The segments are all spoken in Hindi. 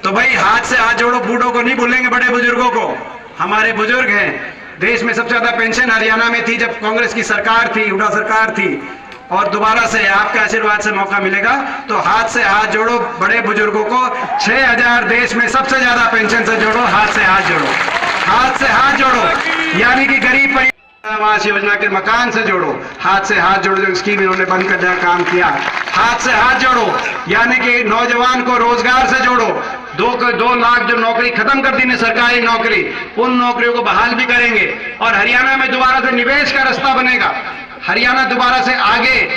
तो भाई हाथ से हाथ जोड़ो, बूढ़ों को नहीं भूलेंगे, बड़े बुजुर्गों को। हमारे बुजुर्ग हैं, देश में सबसे ज्यादा पेंशन हरियाणा में थी जब कांग्रेस की सरकार थी, हुड्डा सरकार थी। और दोबारा से आपके आशीर्वाद से मौका मिलेगा तो हाथ से हाथ जोड़ो, बड़े बुजुर्गों को 6000 देश में सबसे ज्यादा पेंशन से जोड़ो, हाथ से हाथ जोड़ो, हाथ से हाथ जोड़ो। यानी कि गरीब आवास योजना के मकान से जोड़ो, हाथ से हाथ जोड़ो। जो स्कीम इन्होंने बंद करने का काम किया, हाथ से हाथ जोड़ो। यानी कि नौजवान को रोजगार से जोड़ो। 2 लाख जो नौकरी खत्म कर दी ने सरकारी नौकरी, उन नौकरियों को बहाल भी करेंगे। और हरियाणा में दोबारा से निवेश का रास्ता बनेगा। हरियाणा दोबारा से आगे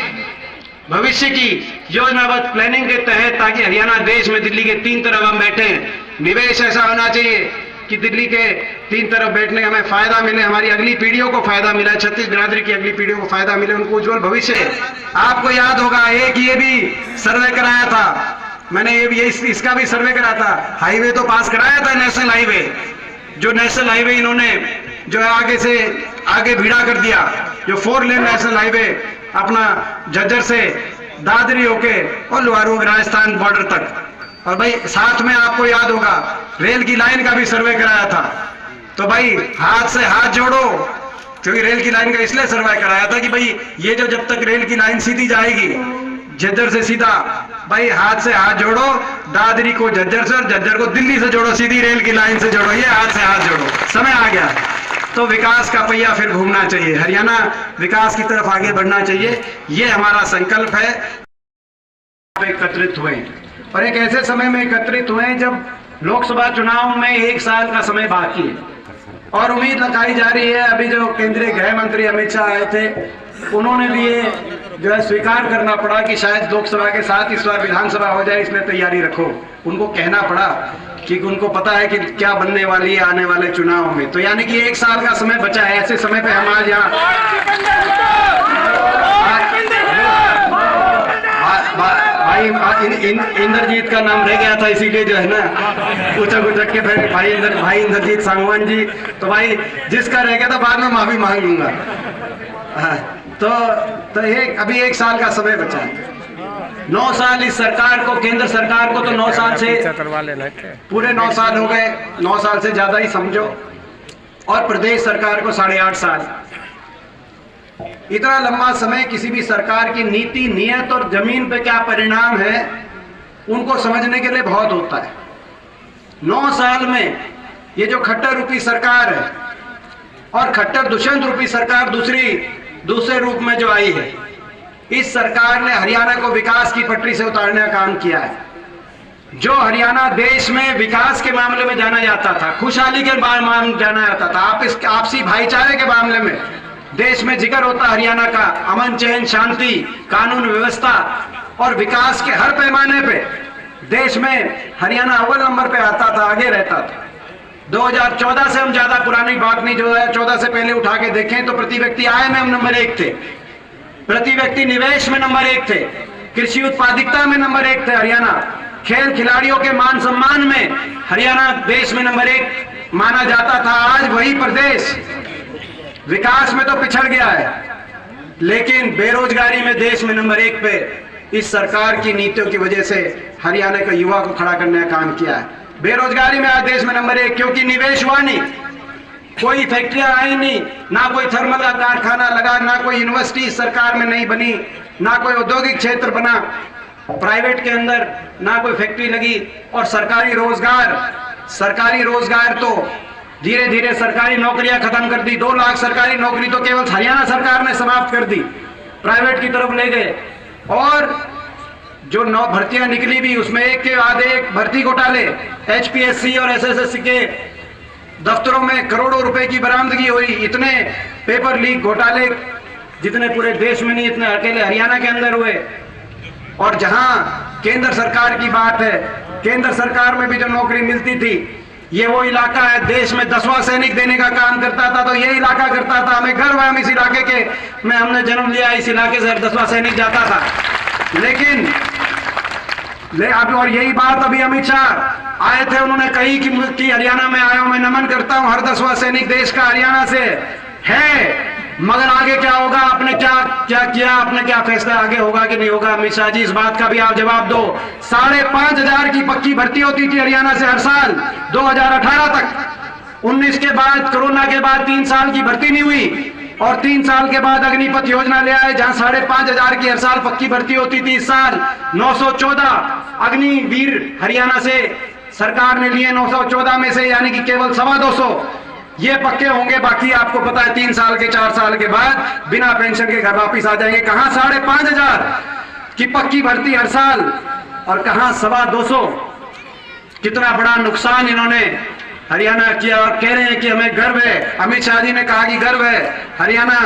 भविष्य की योजनाबद्ध प्लानिंग के तहत, ताकि हरियाणा देश में दिल्ली के 3 तरफ हम बैठे हैं। निवेश ऐसा होना चाहिए कि दिल्ली के 3 तरफ बैठने का हमें फायदा मिले, हमारी अगली पीढ़ियों को फायदा मिला, छत्तीस बिरादरी की अगली पीढ़ियों को फायदा मिले, उनको उज्जवल भविष्य। आपको याद होगा एक ये भी सर्वे कराया था मैंने, ये इसका भी सर्वे कराया था। हाईवे तो पास कराया था, नेशनल हाईवे। जो नेशनल हाईवे इन्होंने जो है आगे से आगे भीड़ा कर दिया, जो 4 लेन नेशनल हाईवे अपना झज्जर से दादरी होके और लोहारू राजस्थान बॉर्डर तक। और भाई साथ में आपको याद होगा रेल की लाइन का भी सर्वे कराया था। तो भाई हाथ से हाथ जोड़ो, क्योंकि रेल की लाइन का इसलिए सर्वे कराया था कि भाई ये जो जब तक रेल की लाइन सीधी जाएगी झज्जर से सीधा, भाई हाथ से हाथ जोड़ो, दादरी को झज्जर से और झज्जर को दिल्ली से जोड़ो, सीधी रेल की लाइन से जोड़ो, ये हाथ से हाथ जोड़ो। समय आ गया तो विकास का पहिया फिर घूमना चाहिए, हरियाणा विकास की तरफ आगे बढ़ना चाहिए, ये हमारा संकल्प है। एकत्रित हुए और एक ऐसे समय में एकत्रित हुए जब लोकसभा चुनाव में 1 साल का समय बाकी है और उम्मीद लगाई जा रही है। अभी जो केंद्रीय गृह मंत्री अमित शाह आए थे, उन्होंने भी ये जो है स्वीकार करना पड़ा कि शायद लोकसभा के साथ इस बार विधानसभा हो जाए, इसलिए तैयारी रखो। उनको कहना पड़ा कि उनको पता है कि क्या बनने वाली है आने वाले चुनाव में। तो यानी कि 1 साल का समय बचा है। ऐसे समय पे हम आज यहाँ भाई इंद्रजीत का नाम रह गया था, इसीलिए जो है ना उचक के फिर भाई इंद्रजीत सांगवान जी। तो भाई जिसका रह गया था बाद में माफी मांग लूंगा। तो एक अभी 1 साल का समय बचा है। 9 साल इस सरकार को, केंद्र सरकार को तो 9 साल से पूरे 9 साल हो गए, 9 साल से ज्यादा ही समझो, और प्रदेश सरकार को 8.5 साल। इतना लंबा समय किसी भी सरकार की नीति, नियत और जमीन पे क्या परिणाम है उनको समझने के लिए बहुत होता है। 9 साल में ये जो खट्टर रूपी सरकार है और खट्टर दुष्यंत रूपी सरकार दूसरे रूप में जो आई है, इस सरकार ने हरियाणा को विकास की पटरी से उतारने का काम किया है। जो हरियाणा देश में विकास के मामले में जाना जाता था, खुशहाली के मामले में जाना जाता था, आपसी भाईचारे के मामले में देश में जिक्र होता हरियाणा का, अमन चैन शांति, कानून व्यवस्था और विकास के हर पैमाने पे देश में हरियाणा अव्वल नंबर पे आता था, आगे रहता था। 2014 से हम ज्यादा पुरानी बात नहीं, जो है 14 से पहले उठा के देखें तो प्रति व्यक्ति आय में हम नंबर 1 थे, प्रति व्यक्ति निवेश में नंबर 1 थे, कृषि उत्पादकता में नंबर 1 थे हरियाणा, खेल खिलाड़ियों के मान सम्मान में हरियाणा देश में नंबर 1 माना जाता था। आज वही प्रदेश विकास में तो पिछड़ गया है, लेकिन बेरोजगारी में देश में नंबर 1 पे इस सरकार की नीतियों की वजह से हरियाणा के युवा को खड़ा करने का काम किया है। बेरोजगारी में आज देश में नंबर 1, क्योंकि निवेश हुआ नहीं, कोई फैक्ट्रियां आई नहीं, ना कोई थर्मल का कारखाना लगा, ना कोई यूनिवर्सिटी सरकार में नहीं बनी, ना कोई औद्योगिक क्षेत्र बना प्राइवेट के अंदर, ना कोई फैक्ट्री लगी। और सरकारी रोजगार तो धीरे धीरे सरकारी नौकरियां खत्म कर दी। 2 लाख सरकारी नौकरी तो केवल हरियाणा सरकार ने समाप्त कर दी, प्राइवेट की तरफ ले गए। और जो 9 भर्तियां निकली भी, उसमें एक के बाद एक भर्ती घोटाले, एचपीएससी और एसएससी के दफ्तरों में करोड़ों रुपए की बरामदगी हुई। इतने पेपर लीक घोटाले जितने पूरे देश में नहीं, इतने अकेले हरियाणा के अंदर हुए। और जहां केंद्र सरकार की बात है, केंद्र सरकार में भी जो नौकरी मिलती थी, ये वो इलाका है देश में 10वां सैनिक देने का काम करता था। तो ये इलाका करता था, हमें गर्व है, हम इस इलाके के में हमने जन्म लिया, इस इलाके से 10वां सैनिक जाता था। लेकिन और यही बात अभी अमित शाह आए थे, उन्होंने कही कि हरियाणा में आया हूं, मैं नमन करता हूं, हर 10वां सैनिक देश का हरियाणा से है। मगर आगे क्या होगा, आपने क्या क्या किया, आपने क्या फैसला, आगे होगा कि नहीं होगा? अमित शाह जी, इस बात का भी आप जवाब दो। 5,500 की पक्की भर्ती होती थी हरियाणा से हर साल 2018 तक। 19 के बाद, कोरोना के बाद 3 साल की भर्ती नहीं हुई, और 3 साल के बाद अग्निपथ योजना ले आए, जहां 5,500 की हर साल पक्की भर्ती होती थी। इस साल 914 अग्निवीर हरियाणा से सरकार ने लिए, 914 में से, यानी कि केवल 225 ये पक्के होंगे। बाकी आपको पता है 3 साल के 4 साल के बाद बिना पेंशन के घर वापिस आ जाएंगे। कहां 5,500 की पक्की भर्ती हर साल, और कहां 225। कितना बड़ा नुकसान इन्होंने हरियाणा किया, और कह रहे हैं कि हमें गर्व है। अमित शाह जी ने कहा कि गर्व है, हरियाणा,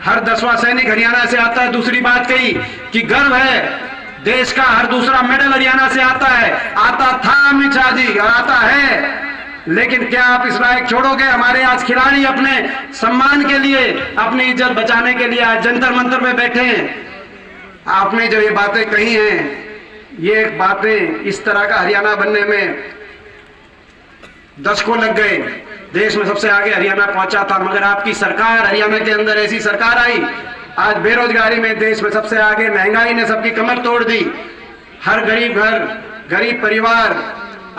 हर 10वां सैनिक हरियाणा से आता है। दूसरी बात कही कि गर्व है, देश का हर दूसरा मेडल हरियाणा से आता है। आता था अमित शाह जी, और आता है, लेकिन क्या आप इस लायक छोड़ोगे? हमारे आज खिलाड़ी अपने सम्मान के लिए, अपनी इज्जत बचाने के लिए आज जंतर मंतर में बैठे हैं। आपने जो ये बातें कही हैं, ये बातें इस तरह का हरियाणा बनने में दशकों लग गए। देश में सबसे आगे हरियाणा पहुंचा था, मगर आपकी सरकार, हरियाणा के अंदर ऐसी सरकार आई, आज बेरोजगारी में देश में सबसे आगे, महंगाई ने सबकी कमर तोड़ दी। हर गरीब घर, गरीब परिवार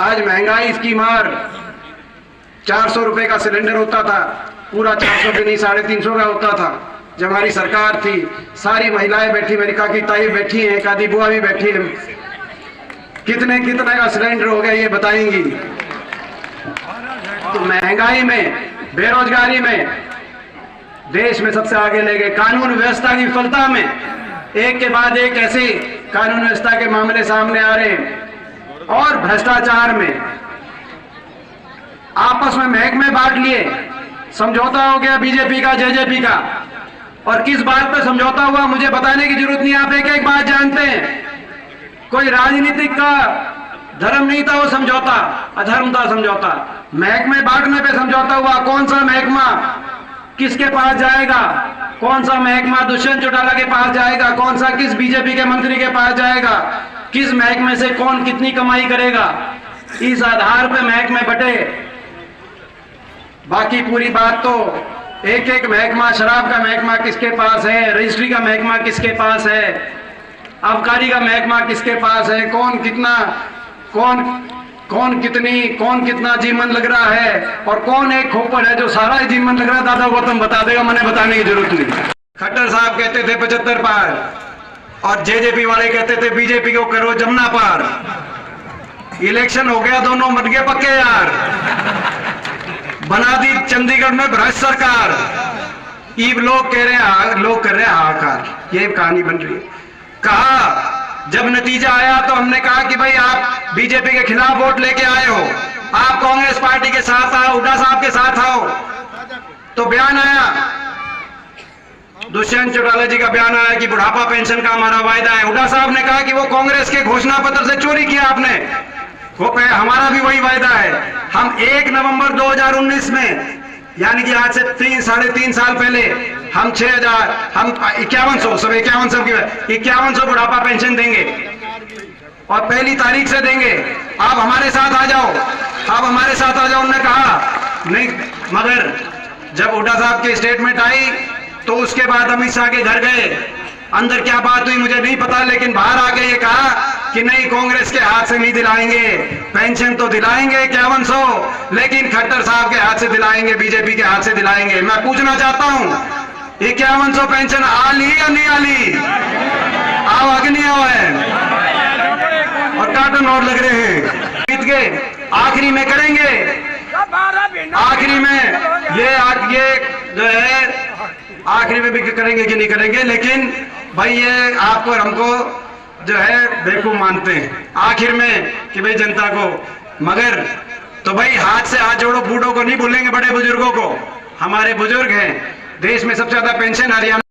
आज महंगाई की मार। 400 रुपए का सिलेंडर होता था, पूरा 400 भी नहीं, 350 का होता था जब हमारी सरकार थी। सारी महिलाएं बैठी, मेरी काकी ताई बैठी हैं, एक आधी बुआ भी बैठी है। कितने का सिलेंडर हो गया ये बताएंगी। तो महंगाई में, बेरोजगारी में देश में सबसे आगे ले गए। कानून व्यवस्था की विफलता में एक के बाद एक ऐसे कानून व्यवस्था के मामले सामने आ रहे हैं, और भ्रष्टाचार में आपस में महकमे बांट लिए। समझौता हो गया बीजेपी का, जेजेपी का, और किस बात पे समझौता हुआ मुझे बताने की जरूरत नहीं, आप एक एक बात जानते हैं। कोई राजनीतिक का धर्म नहीं था वो समझौता, अधर्म था समझौता। महकमे बांटने पे समझौता हुआ। कौन सा महकमा किसके पास जाएगा, कौन सा महकमा दुष्यंत चौटाला के पास जाएगा, कौन सा किस बीजेपी के मंत्री के पास जाएगा, किस महकमे से कौन कितनी कमाई करेगा, इस आधार पे महकमे बटे। बाकी पूरी बात तो एक एक महकमा, शराब का महकमा किसके पास है, रजिस्ट्री का महकमा किसके पास है, आबकारी का महकमा किसके पास है, कौन कितना, कौन कितना जीवन लग रहा है, और कौन एक खोपड़ है जो सारा ही जीवन लग रहा है। दादा गौतम बता देगा, मैंने बताने की जरूरत नहीं। खट्टर साहब कहते थे 75 पार, और जेजेपी वाले कहते थे बीजेपी को करो जमुना पार। इलेक्शन हो गया, दोनों बन गए पक्के यार। बना दी चंडीगढ़ में भ्रष्ट सरकार। ईब लोग कह रहे हैं, लोग कर रहे हैं हाहाकार। ये कहानी बन रही है। कहा जब नतीजा आया तो हमने कहा कि भाई आप बीजेपी के खिलाफ वोट लेके आए हो, आप कांग्रेस पार्टी के साथ आओ, हुड्डा साहब के साथ आओ। तो बयान आया, दुष्यंत चौटाला जी का बयान आया कि बुढ़ापा पेंशन का हमारा वायदा है। हुड्डा साहब ने कहा कि वो कांग्रेस के घोषणा पत्र से चोरी किया आपने, वो हमारा भी वही वायदा है। हम 1 नवंबर 2019 में, यानी कि आज से 3.5 साल पहले, हम 6,000, हम 5100 बुढ़ापा पेंशन देंगे, और 1 तारीख से देंगे। आप हमारे साथ आ जाओ, आप हमारे साथ आ जाओ। उन्होंने कहा नहीं, मगर जब हुड्डा साहब की स्टेटमेंट आई तो उसके बाद अमित शाह के घर गए। अंदर क्या बात हुई मुझे नहीं पता, लेकिन बाहर आके ये कहा कि नहीं, कांग्रेस के हाथ से नहीं दिलाएंगे पेंशन, तो दिलाएंगे 5100, लेकिन खट्टर साहब के हाथ से दिलाएंगे, बीजेपी के हाथ से दिलाएंगे। मैं पूछना चाहता हूं, 5100 पेंशन आली या नहीं आली? आओ आगे नहीं आओ है, और कार्टून और लग रहे हैं। जीत गए, आखिरी में करेंगे, आखिरी में ये जो है आखिरी में भी करेंगे कि नहीं करेंगे, लेकिन भाई ये आपको और हमको जो है बेवकूफ मानते हैं आखिर में कि भाई जनता को। मगर तो भाई हाथ से हाथ जोड़ो, बूढ़ों को नहीं भूलेंगे, बड़े बुजुर्गों को। हमारे बुजुर्ग हैं, देश में सबसे ज्यादा पेंशन हरियाणा